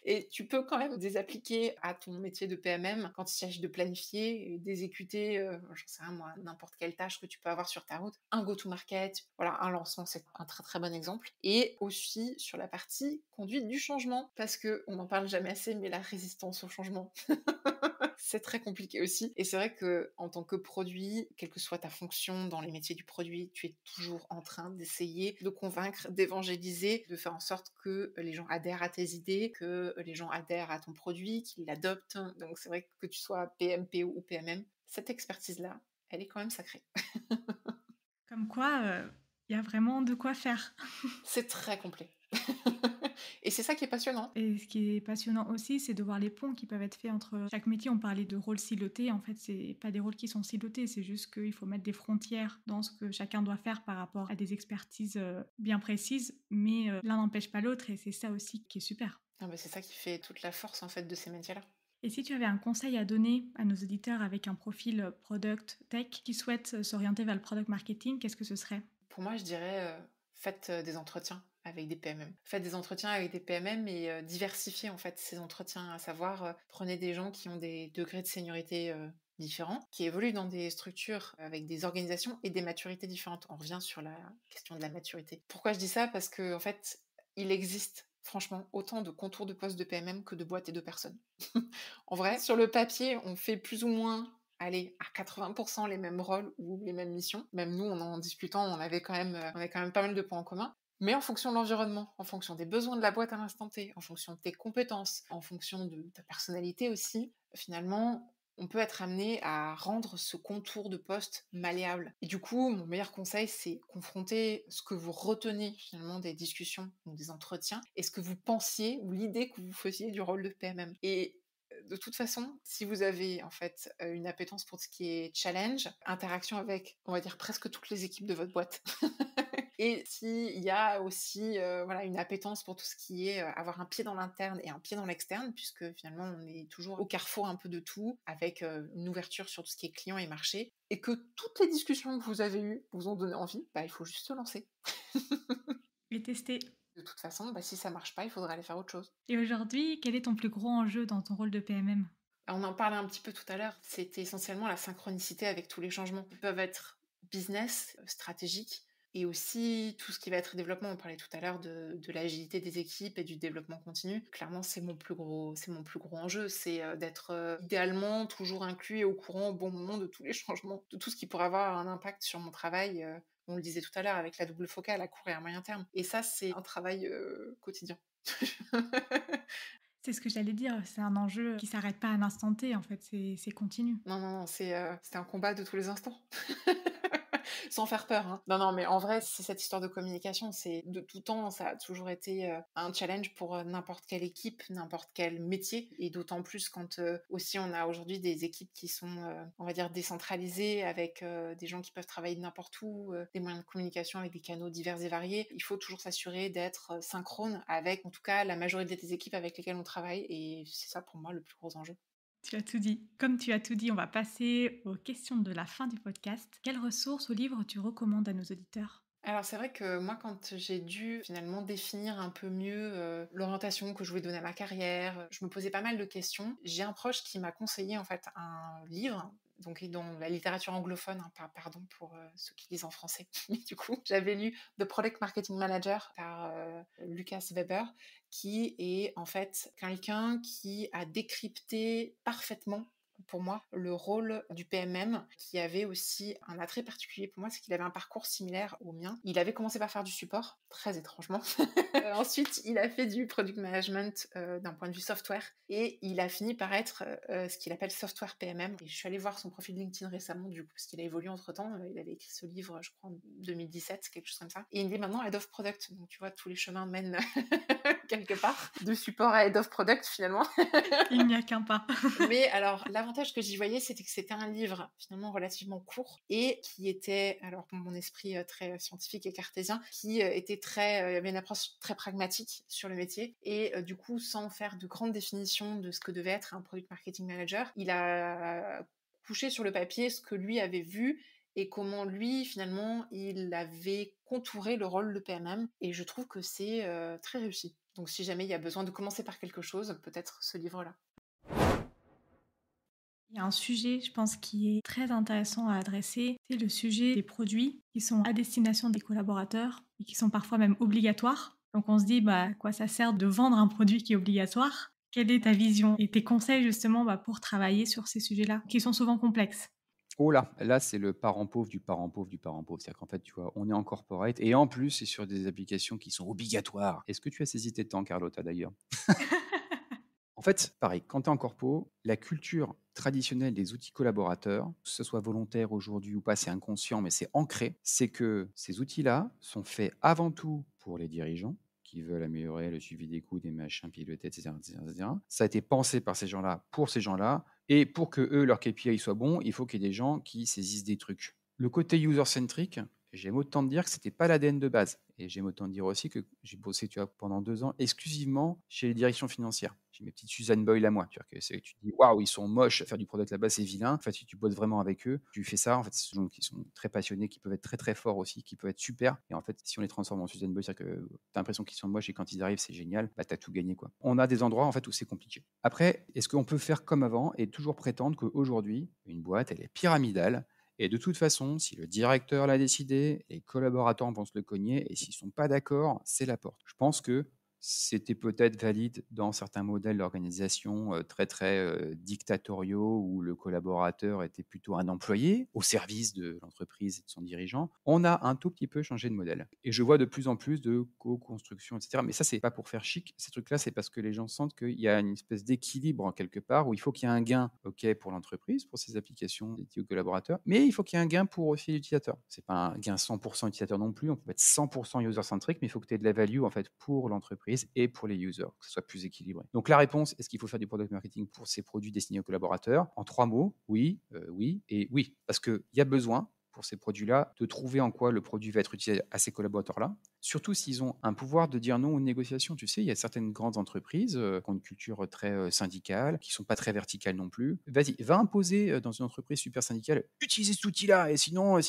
Et tu peux quand même les appliquer à ton métier de PMM quand il s'agit de planifier et d'exécuter, j'en sais rien moi, n'importe quelle tâche que tu peux avoir sur ta route. Un go-to-market, voilà, un lancement, c'est un très très bon exemple. Et aussi sur la partie conduite du changement, parce que on n'en parle jamais assez, mais la résistance au changement, c'est très compliqué aussi. Et c'est vrai que en tant que produit, quelle que soit ta fonction dans les métiers du produit, tu es toujours en train d'essayer de convaincre, d'évangéliser, de faire en sorte que les gens adhèrent à tes idées, que les gens adhèrent à ton produit, qu'ils l'adoptent. Donc c'est vrai que tu sois PM, PO ou PMM, cette expertise-là, elle est quand même sacrée. Comme quoi, il y a vraiment de quoi faire. C'est très complet. Et c'est ça qui est passionnant. Et ce qui est passionnant aussi, c'est de voir les ponts qui peuvent être faits entre chaque métier. On parlait de rôles silotés. En fait, c'est pas des rôles qui sont silotés, c'est juste qu'il faut mettre des frontières dans ce que chacun doit faire par rapport à des expertises bien précises, mais l'un n'empêche pas l'autre et c'est ça aussi qui est super. Ah bah, c'est ça qui fait toute la force en fait de ces métiers-là. Et si tu avais un conseil à donner à nos auditeurs avec un profil product tech qui souhaitent s'orienter vers le product marketing, qu'est-ce que ce serait? Pour moi, je dirais faites des entretiens avec des PMM. Faites des entretiens avec des PMM et diversifiez en fait ces entretiens, à savoir prenez des gens qui ont des degrés de seniorité différents, qui évoluent dans des structures avec des organisations et des maturités différentes. On revient sur la question de la maturité. Pourquoi je dis ça? Parce que en fait, il existe franchement autant de contours de postes de PMM que de boîtes et de personnes. En vrai, sur le papier, on fait plus ou moins, allez, à 80% les mêmes rôles ou les mêmes missions. Même nous, en discutant, on avait quand même pas mal de points en commun. Mais en fonction de l'environnement, en fonction des besoins de la boîte à l'instant T, en fonction de tes compétences, en fonction de ta personnalité aussi, finalement, on peut être amené à rendre ce contour de poste malléable. Et du coup, mon meilleur conseil, c'est confronter ce que vous retenez finalement des discussions ou des entretiens et ce que vous pensiez ou l'idée que vous faisiez du rôle de PMM. Et de toute façon, si vous avez en fait une appétence pour ce qui est challenge, interaction avec, on va dire, presque toutes les équipes de votre boîte, et s'il y a aussi voilà, une appétence pour tout ce qui est avoir un pied dans l'interne et un pied dans l'externe, puisque finalement on est toujours au carrefour un peu de tout, avec une ouverture sur tout ce qui est client et marché, et que toutes les discussions que vous avez eues vous ont donné envie, bah, il faut juste se lancer. Et tester. De toute façon, bah, si ça marche pas, il faudra aller faire autre chose. Et aujourd'hui, quel est ton plus gros enjeu dans ton rôle de PMM? On en parlait un petit peu tout à l'heure, c'était essentiellement la synchronicité avec tous les changements qui peuvent être business, stratégiques, et aussi tout ce qui va être développement. On parlait tout à l'heure de l'agilité des équipes et du développement continu. Clairement, c'est mon plus gros enjeu, c'est d'être idéalement toujours inclus et au courant au bon moment de tous les changements, de tout ce qui pourrait avoir un impact sur mon travail. On le disait tout à l'heure avec la double focale à court et à moyen terme. Et ça, c'est un travail quotidien. C'est ce que j'allais dire, c'est un enjeu qui s'arrête pas à un instant T, en fait, c'est continu. Non, c'est un combat de tous les instants. Sans faire peur, hein. Non, mais en vrai, c'est cette histoire de communication, c'est de tout temps, ça a toujours été un challenge pour n'importe quelle équipe, n'importe quel métier, et d'autant plus quand aussi on a aujourd'hui des équipes qui sont, on va dire, décentralisées, avec des gens qui peuvent travailler de n'importe où, des moyens de communication avec des canaux divers et variés. Il faut toujours s'assurer d'être synchrone avec, en tout cas, la majorité des équipes avec lesquelles on travaille, et c'est ça pour moi le plus gros enjeu. Tu as tout dit. Comme tu as tout dit, on va passer aux questions de la fin du podcast. Quelles ressources ou livres tu recommandes à nos auditeurs? Alors c'est vrai que moi, quand j'ai dû finalement définir un peu mieux l'orientation que je voulais donner à ma carrière, je me posais pas mal de questions. J'ai un proche qui m'a conseillé en fait un livre, donc dans la littérature anglophone, hein, pardon pour ceux qui lisent en français. Mais du coup, j'avais lu The Product Marketing Manager par Lucas Weber, qui est en fait quelqu'un qui a décrypté parfaitement pour moi le rôle du PMM, qui avait aussi un attrait particulier pour moi, c'est qu'il avait un parcours similaire au mien. Il avait commencé par faire du support, très étrangement. Ensuite, il a fait du product management d'un point de vue software, et il a fini par être ce qu'il appelle software PMM. Et je suis allée voir son profil LinkedIn récemment, du coup, parce qu'il a évolué entre-temps. Il avait écrit ce livre, je crois, en 2017, quelque chose comme ça. Et il est maintenant Head of Product, donc tu vois, tous les chemins mènent quelque part, de support à Head of Product finalement. Il n'y a qu'un pas. Mais alors, l'avantage que j'y voyais, c'était que c'était un livre finalement relativement court et qui était, alors pour mon esprit très scientifique et cartésien, qui était avait une approche très pragmatique sur le métier, et du coup, sans faire de grandes définitions de ce que devait être un product marketing manager, il a couché sur le papier ce que lui avait vu et comment lui, finalement, il avait contouré le rôle de PMM, et je trouve que c'est très réussi. Donc si jamais il y a besoin de commencer par quelque chose, peut-être ce livre-là. Il y a un sujet, je pense, qui est très intéressant à adresser, c'est le sujet des produits qui sont à destination des collaborateurs et qui sont parfois même obligatoires. Donc on se dit, à quoi ça sert de vendre un produit qui est obligatoire? Quelle est ta vision et tes conseils justement pour travailler sur ces sujets-là, qui sont souvent complexes? Oh là, c'est le parent pauvre du parent pauvre du parent pauvre. C'est-à-dire qu'en fait, tu vois, on est en corporate et en plus, c'est sur des applications qui sont obligatoires. Est-ce que tu as saisi tes temps, Carlotta, d'ailleurs? En fait, pareil, quand tu es en corpo, la culture traditionnelle des outils collaborateurs, que ce soit volontaire aujourd'hui ou pas, c'est inconscient, mais c'est ancré, c'est que ces outils-là sont faits avant tout pour les dirigeants, qui veulent améliorer le suivi des coûts, des machins, piloter, etc., etc. Ça a été pensé par ces gens-là, pour ces gens-là, et pour que eux, leur KPI soit bon, il faut qu'il y ait des gens qui saisissent des trucs. Le côté user-centric, j'aime autant te dire que c'était pas l'ADN de base. Et j'aime autant te dire aussi que j'ai bossé, tu vois, pendant 2 ans exclusivement chez les directions financières. J'ai mes petites Suzanne Boyle à moi. Tu vois, tu te dis, waouh, ils sont moches, faire du product là-bas, c'est vilain. En fait, si tu bosses vraiment avec eux, tu fais ça. En fait, c'est des gens qui sont très passionnés, qui peuvent être très très forts aussi, qui peuvent être super. Et en fait, si on les transforme en Suzanne Boyle, c'est-à-dire que tu as l'impression qu'ils sont moches et quand ils arrivent, c'est génial, bah, tu as tout gagné, quoi. On a des endroits en fait où c'est compliqué. Après, est-ce qu'on peut faire comme avant et toujours prétendre qu'aujourd'hui, une boîte, elle est pyramidale? Et de toute façon, si le directeur l'a décidé, les collaborateurs vont se le cogner, et s'ils ne sont pas d'accord, c'est la porte. Je pense que c'était peut-être valide dans certains modèles d'organisation très très dictatoriaux où le collaborateur était plutôt un employé au service de l'entreprise et de son dirigeant. On a un tout petit peu changé de modèle. Et je vois de plus en plus de co-construction, etc. Mais ça, c'est pas pour faire chic. Ces trucs-là, c'est parce que les gens sentent qu'il y a une espèce d'équilibre quelque part où il faut qu'il y ait un gain, ok, pour l'entreprise, pour ses applications dédiées aux collaborateurs, mais il faut qu'il y ait un gain pour aussi l'utilisateur. C'est pas un gain 100% utilisateur non plus. On peut être 100% user-centric, mais il faut que tu aies de la value en fait pour l'entreprise et pour les users, que ce soit plus équilibré. Donc la réponse, est-ce qu'il faut faire du product marketing pour ces produits destinés aux collaborateurs? En 3 mots, oui, oui et oui. Parce qu'il y a besoin pour ces produits-là de trouver en quoi le produit va être utilisé à ces collaborateurs-là. Surtout s'ils ont un pouvoir de dire non aux négociations. Tu sais, il y a certaines grandes entreprises qui ont une culture très syndicale, qui ne sont pas très verticales non plus. Vas-y, va imposer dans une entreprise super syndicale, utilisez cet outil-là, et sinon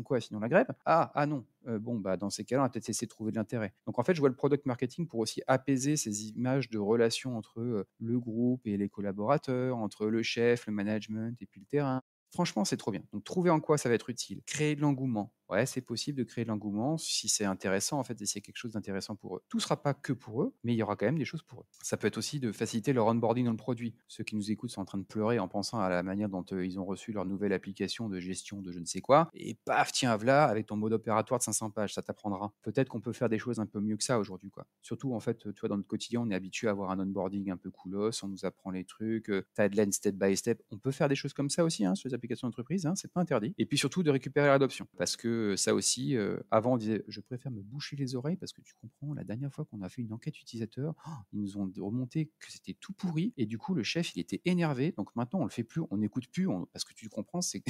quoi? Sinon la grève? Ah non. Bon, bah, dans ces cas-là, on va peut-être essayer de trouver de l'intérêt. Donc en fait, je vois le product marketing pour aussi apaiser ces images de relations entre le groupe et les collaborateurs, entre le chef, le management et puis le terrain. Franchement, c'est trop bien. Donc, trouver en quoi ça va être utile. Créer de l'engouement. Ouais, c'est possible de créer de l'engouement si c'est intéressant, en fait, et s'il y a quelque chose d'intéressant pour eux. Tout ne sera pas que pour eux, mais il y aura quand même des choses pour eux. Ça peut être aussi de faciliter leur onboarding dans le produit. Ceux qui nous écoutent sont en train de pleurer en pensant à la manière dont ils ont reçu leur nouvelle application de gestion de je ne sais quoi. Et paf, tiens, voilà, avec ton mode opératoire de 500 pages, ça t'apprendra. Peut-être qu'on peut faire des choses un peu mieux que ça aujourd'hui, quoi. Surtout, en fait, tu vois, dans notre quotidien, on est habitué à avoir un onboarding un peu coolos, on nous apprend les trucs, timeline step by step. On peut faire des choses comme ça aussi, sur les applications d'entreprise, c'est pas interdit. Et puis surtout de récupérer l'adoption. Parce que ça aussi, avant on disait je préfère me boucher les oreilles parce que tu comprends, la dernière fois qu'on a fait une enquête utilisateur, ils nous ont remonté que c'était tout pourri et du coup le chef il était énervé. Donc maintenant on le fait plus, on n'écoute plus parce que tu comprends, c'est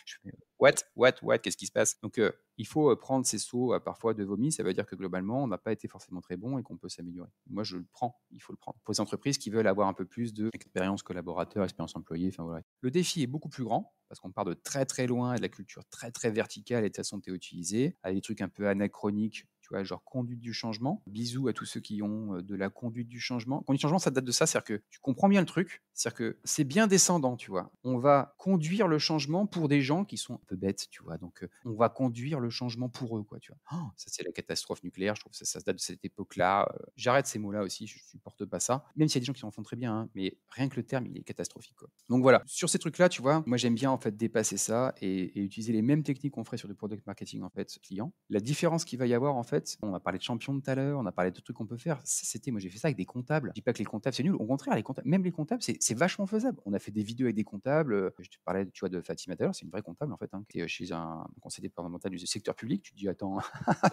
je fais what, qu'est-ce qui se passe? Donc il faut prendre ces sauts parfois de vomi, ça veut dire que globalement on n'a pas été forcément très bon et qu'on peut s'améliorer. Moi je le prends, il faut le prendre. Pour les entreprises qui veulent avoir un peu plus d'expérience collaborateur, expérience employée, enfin voilà. Le défi est beaucoup plus grand parce qu'on part de très très loin et de la culture très très verticale et de façon théotisée, à des trucs un peu anachroniques, tu vois, genre conduite du changement. Bisous à tous ceux qui ont de la conduite du changement. Conduite du changement, ça date de ça, c'est-à-dire que tu comprends bien le truc, c'est-à-dire que c'est bien descendant, tu vois. On va conduire le changement pour des gens qui sont un peu bêtes, tu vois. Donc on va conduire le changement pour eux, quoi, tu vois. Oh, ça c'est la catastrophe nucléaire, je trouve que ça date de cette époque-là. J'arrête ces mots-là aussi, je supporte pas ça. Même s'il y a des gens qui en font très bien, mais rien que le terme, il est catastrophique, quoi. Donc voilà, sur ces trucs-là, tu vois, moi j'aime bien en fait dépasser ça et utiliser les mêmes techniques qu'on ferait sur du product marketing en fait client. La différence qu'il va y avoir en fait, on a parlé de champion tout à l'heure, on a parlé de trucs qu'on peut faire. Moi j'ai fait ça avec des comptables. Je dis pas que les comptables c'est nul, au contraire les comptables, même les comptables c'est vachement faisable. On a fait des vidéos avec des comptables. Je te parlais, tu vois, de Fatima tout à l'heure, c'est une vraie comptable en fait, qui est chez un conseil départemental du secteur public. Tu te dis attends,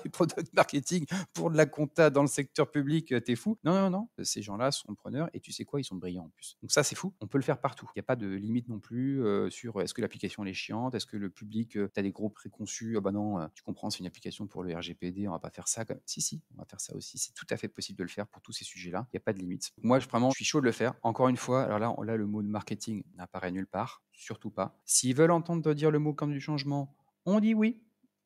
le product marketing pour de la compta dans le secteur public, t'es fou? Non, ces gens-là sont preneurs et tu sais quoi, ils sont brillants en plus. Donc ça c'est fou. On peut le faire partout. Il n'y a pas de limite non plus sur est-ce que l'application elle est chiante, est-ce que le public, tu as des gros préconçus, ah bah non, tu comprends, c'est une application pour le RGPD, on va pas faire ça. Si, on va faire ça aussi. C'est tout à fait possible de le faire pour tous ces sujets-là. Il n'y a pas de limite. Moi, je suis chaud de le faire. Encore une fois, alors là, le mot de marketing n'apparaît nulle part, surtout pas. S'ils veulent entendre dire le mot comme du changement, on dit oui.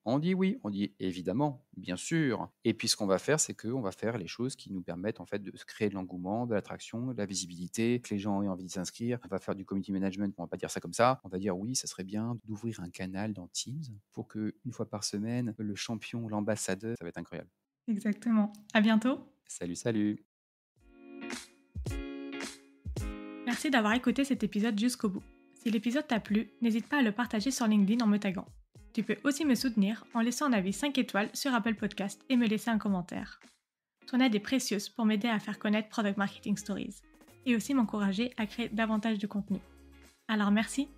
On dit oui, on dit évidemment, bien sûr. Et puis ce qu'on va faire, c'est qu'on va faire les choses qui nous permettent en fait de créer de l'engouement, de l'attraction, de la visibilité, que les gens aient envie de s'inscrire. On va faire du community management, on va pas dire ça comme ça. On va dire oui, ça serait bien d'ouvrir un canal dans Teams pour que une fois par semaine, le champion, l'ambassadeur, ça va être incroyable. Exactement. À bientôt. Salut. Merci d'avoir écouté cet épisode jusqu'au bout. Si l'épisode t'a plu, n'hésite pas à le partager sur LinkedIn en me taguant. Tu peux aussi me soutenir en laissant un avis 5 étoiles sur Apple Podcast et me laisser un commentaire. Ton aide est précieuse pour m'aider à faire connaître Product Marketing Stories et aussi m'encourager à créer davantage de contenu. Alors merci